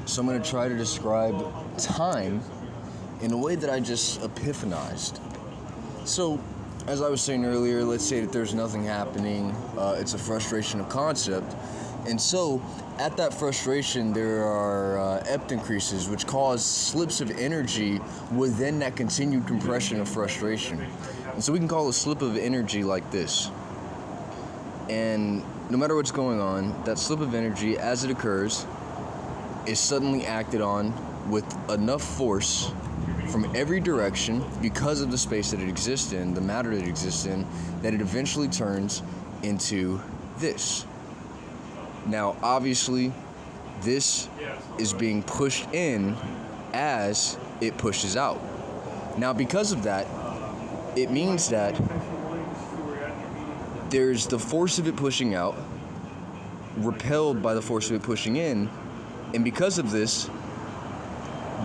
So I'm going to try to describe time in a way that I just epiphanized. So, as I was saying earlier, let's say that there's nothing happening. It's a frustration of concept. And so, at that frustration, there are ept increases, which cause slips of energy within that continued compression of frustration. And so we can call a slip of energy like this. And no matter what's going on, that slip of energy, as it occurs, is suddenly acted on with enough force from every direction because of the space that it exists in, the matter that it exists in, that it eventually turns into this. Now, obviously, this is being pushed in as it pushes out. Now, because of that, it means that there's the force of it pushing out, repelled by the force of it pushing in, and because of this,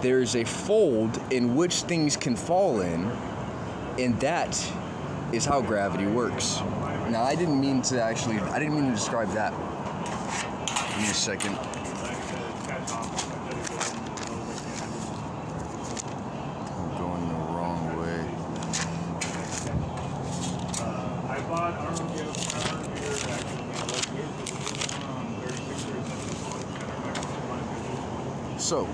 there's a fold in which things can fall in, and that is how gravity works. Now, I didn't mean to describe that. Give me a second. I'm going the wrong way. So,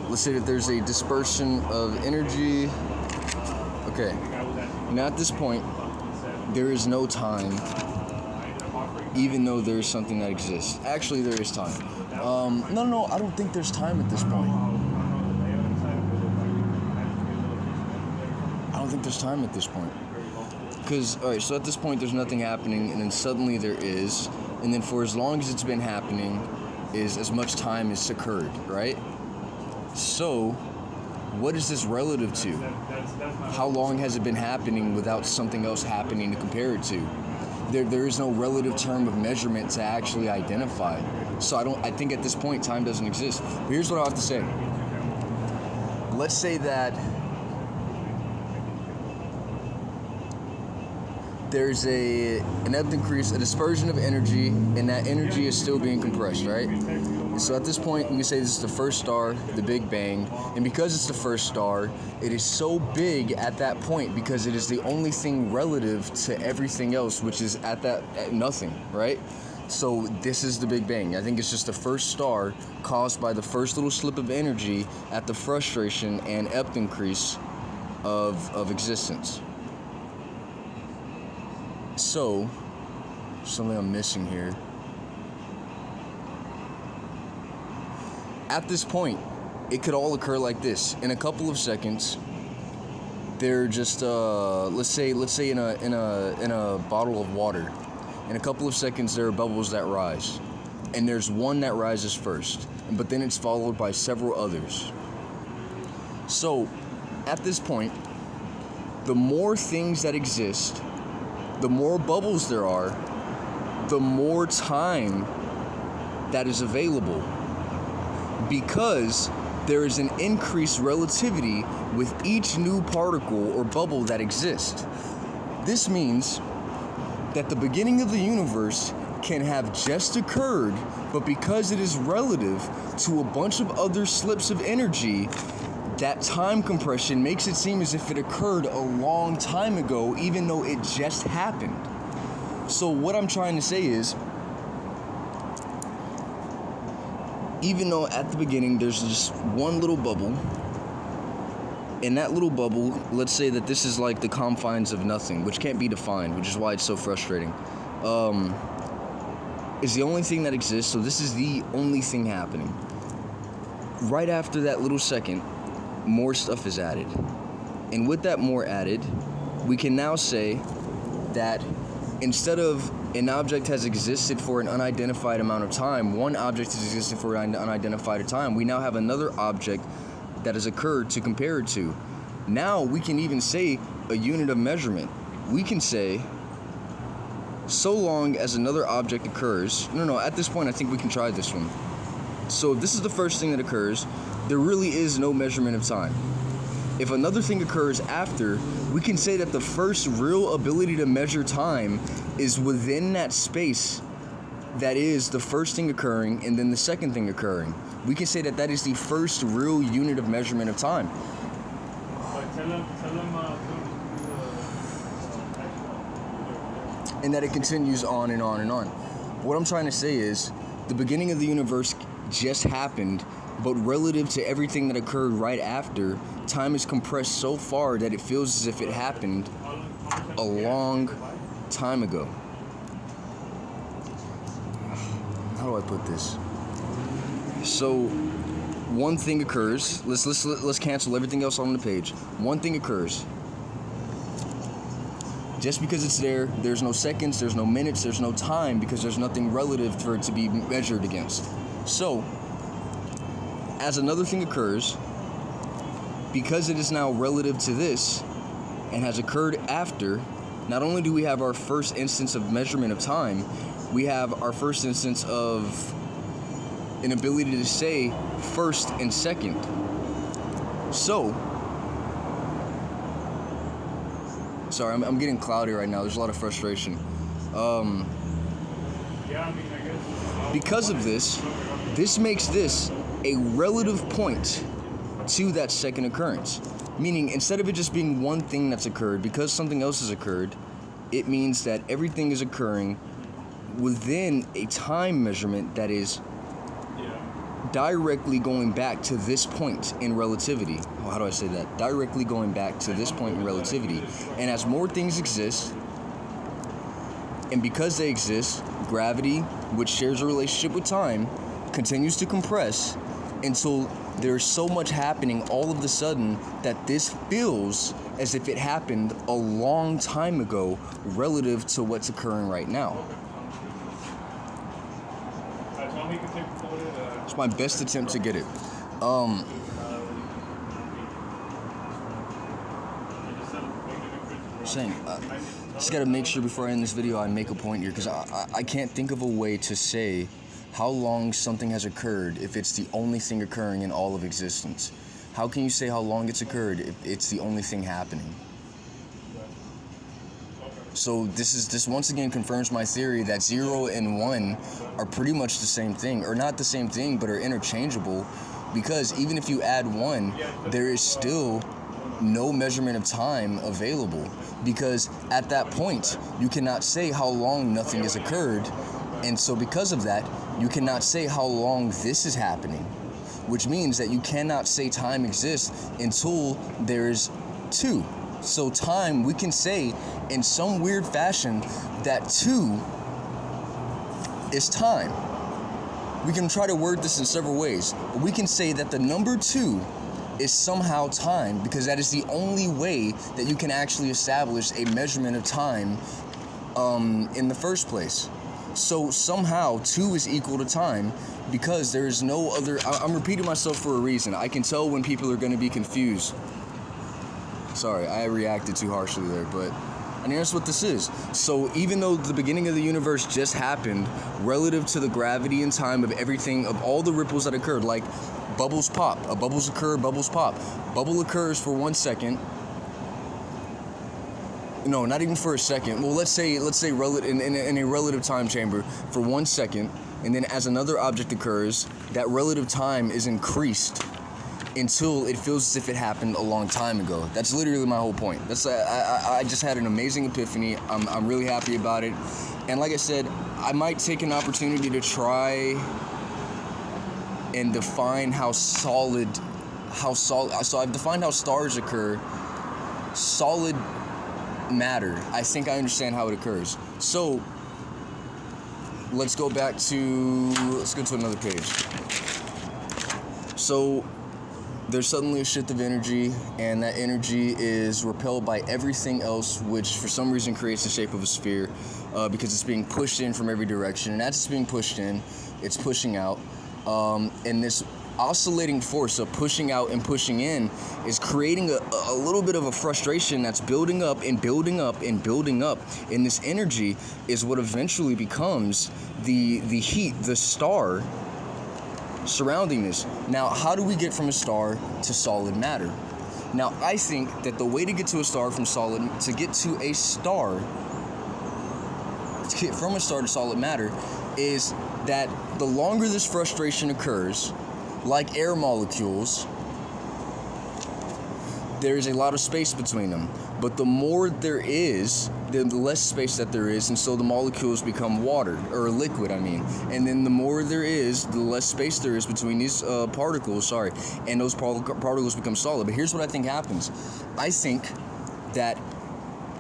let's say that there's a dispersion of energy. Okay. Now at this point, there is no time, even though there is something that exists. Actually, there is time. No, I don't think there's time at this point. I don't think there's time at this point. Because, alright, so at this point there's nothing happening, and then suddenly there is, and then for as long as it's been happening is as much time as occurred, right? So, what is this relative to? How long has it been happening without something else happening to compare it to? There is no relative term of measurement to actually identify. So I think at this point time doesn't exist. But here's what I have to say. Let's say that there's an ept increase, a dispersion of energy, and that energy is still being compressed, right? So at this point, we can say this is the first star, the Big Bang, and because it's the first star, it is so big at that point because it is the only thing relative to everything else, which is at nothing, right? So this is the Big Bang. I think it's just the first star caused by the first little slip of energy at the frustration and ept increase of existence. So, something I'm missing here. At this point, it could all occur like this. In a couple of seconds, they're just let's say in a bottle of water. In a couple of seconds, there are bubbles that rise, and there's one that rises first, but then it's followed by several others. So, at this point, the more things that exist, the more bubbles there are, the more time that is available, because there is an increased relativity with each new particle or bubble that exists. This means that the beginning of the universe can have just occurred, but because it is relative to a bunch of other slips of energy, that time compression makes it seem as if it occurred a long time ago, even though it just happened. So what I'm trying to say is, even though at the beginning there's just one little bubble, in that little bubble, let's say that this is like the confines of nothing, which can't be defined, which is why it's so frustrating, is the only thing that exists, so this is the only thing happening. Right after that little second, more stuff is added. And with that more added, we can now say that instead of an object has existed for an unidentified amount of time, one object has existed for an unidentified time, we now have another object that has occurred to compare it to. Now we can even say a unit of measurement. We can say, so long as another object occurs, at this point I think we can try this one. So if this is the first thing that occurs, there really is no measurement of time. If another thing occurs after, we can say that the first real ability to measure time is within that space that is the first thing occurring and then the second thing occurring. We can say that that is the first real unit of measurement of time. And that it continues on and on and on. What I'm trying to say is the beginning of the universe just happened, but relative to everything that occurred right after, time is compressed so far that it feels as if it happened a long time ago. How do I put this? So one thing occurs. Let's cancel everything else on the page. One thing occurs. Just because it's there, there's no seconds, there's no minutes, there's no time, because there's nothing relative for it to be measured against. So, as another thing occurs, because it is now relative to this and has occurred after, not only do we have our first instance of measurement of time, we have our first instance of an ability to say first and second. So, sorry, I'm getting cloudy right now. There's a lot of frustration. Because of this, this makes this a relative point to that second occurrence. Meaning, instead of it just being one thing that's occurred, because something else has occurred, it means that everything is occurring within a time measurement that is directly going back to this point in relativity. Oh, how do I say that? Directly going back to this point in relativity. And as more things exist, and because they exist, gravity, which shares a relationship with time, continues to compress until there's so much happening all of a sudden that this feels as if it happened a long time ago relative to what's occurring right now. It's my best attempt to get it. Just gotta make sure before I end this video I make a point here, because I can't think of a way to say how long something has occurred if it's the only thing occurring in all of existence. How can you say how long it's occurred if it's the only thing happening? So this once again confirms my theory that 0 and 1 are pretty much the same thing, or not the same thing, but are interchangeable, because even if you add 1, there is still no measurement of time available, because at that point you cannot say how long nothing has occurred, and so because of that you cannot say how long this is happening, which means that you cannot say time exists until there's 2. So time, we can say in some weird fashion that 2 is time. We can try to word this in several ways, but we can say that the number 2 is somehow time, because that is the only way that you can actually establish a measurement of time in the first place. So somehow 2 is equal to time, because there is no other. I'm repeating myself for a reason. I can tell when people are going to be confused. Sorry, I reacted too harshly there, but I mean, that's what this is. So even though the beginning of the universe just happened, relative to the gravity and time of everything, of all the ripples that occurred, like bubbles pop, bubbles occur, bubbles pop. Bubble occurs for 1 second. No, not even for a second. Well, let's say in a relative time chamber for 1 second, and then as another object occurs, that relative time is increased until it feels as if it happened a long time ago. That's literally my whole point. I just had an amazing epiphany. I'm really happy about it. And like I said, I might take an opportunity to try and define how solid. So I've defined how stars occur. Solid matter. I think I understand how it occurs. So let's go to another page. So there's suddenly a shift of energy, and that energy is repelled by everything else, which for some reason creates the shape of a sphere, because it's being pushed in from every direction. And as it's being pushed in, it's pushing out. And this oscillating force of pushing out and pushing in is creating a little bit of a frustration that's building up and building up and building up. And this energy is what eventually becomes the heat, the star surrounding this. Now, how do we get from a star to solid matter? Now, I think that the way to get to a star from from a star to solid matter is that the longer this frustration occurs, like air molecules, there's a lot of space between them. But the more there is, the less space that there is, and so the molecules become water, or liquid, I mean. And then the more there is, the less space there is between these particles, and those particles become solid. But here's what I think happens. I think that,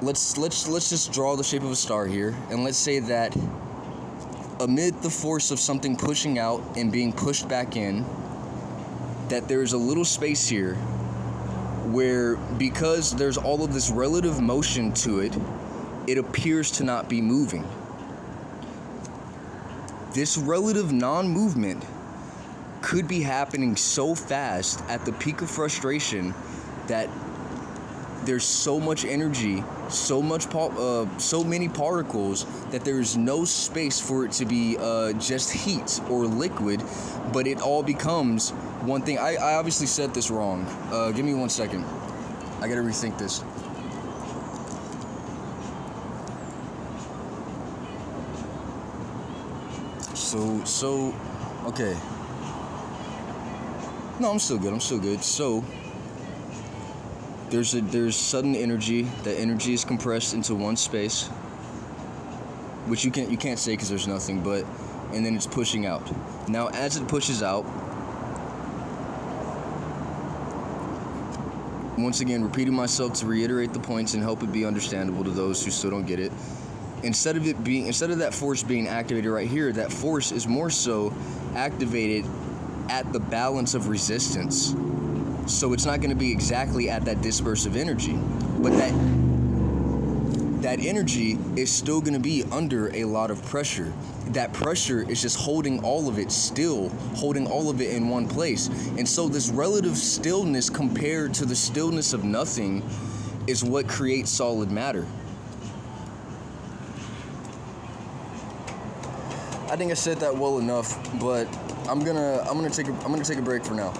let's just draw the shape of a star here, and let's say that amid the force of something pushing out and being pushed back in, that there's a little space here where, because there's all of this relative motion to it, it appears to not be moving. This relative non-movement could be happening so fast at the peak of frustration that there's so much energy, so many particles, that there's no space for it to be just heat or liquid, but it all becomes one thing. I obviously said this wrong. Give me 1 second. I gotta rethink this. So, okay. No, I'm still good. So, there's sudden energy. That energy is compressed into one space, which you can't say because there's nothing, but, and then it's pushing out. Now, as it pushes out, once again, repeating myself to reiterate the points and help it be understandable to those who still don't get it. Instead of that force being activated right here, that force is more so activated at the balance of resistance. So it's not going to be exactly at that dispersive energy, but that energy is still going to be under a lot of pressure. That pressure is just holding all of it in one place. And so this relative stillness compared to the stillness of nothing is what creates solid matter. I think I said that well enough, but I'm gonna take a break for now.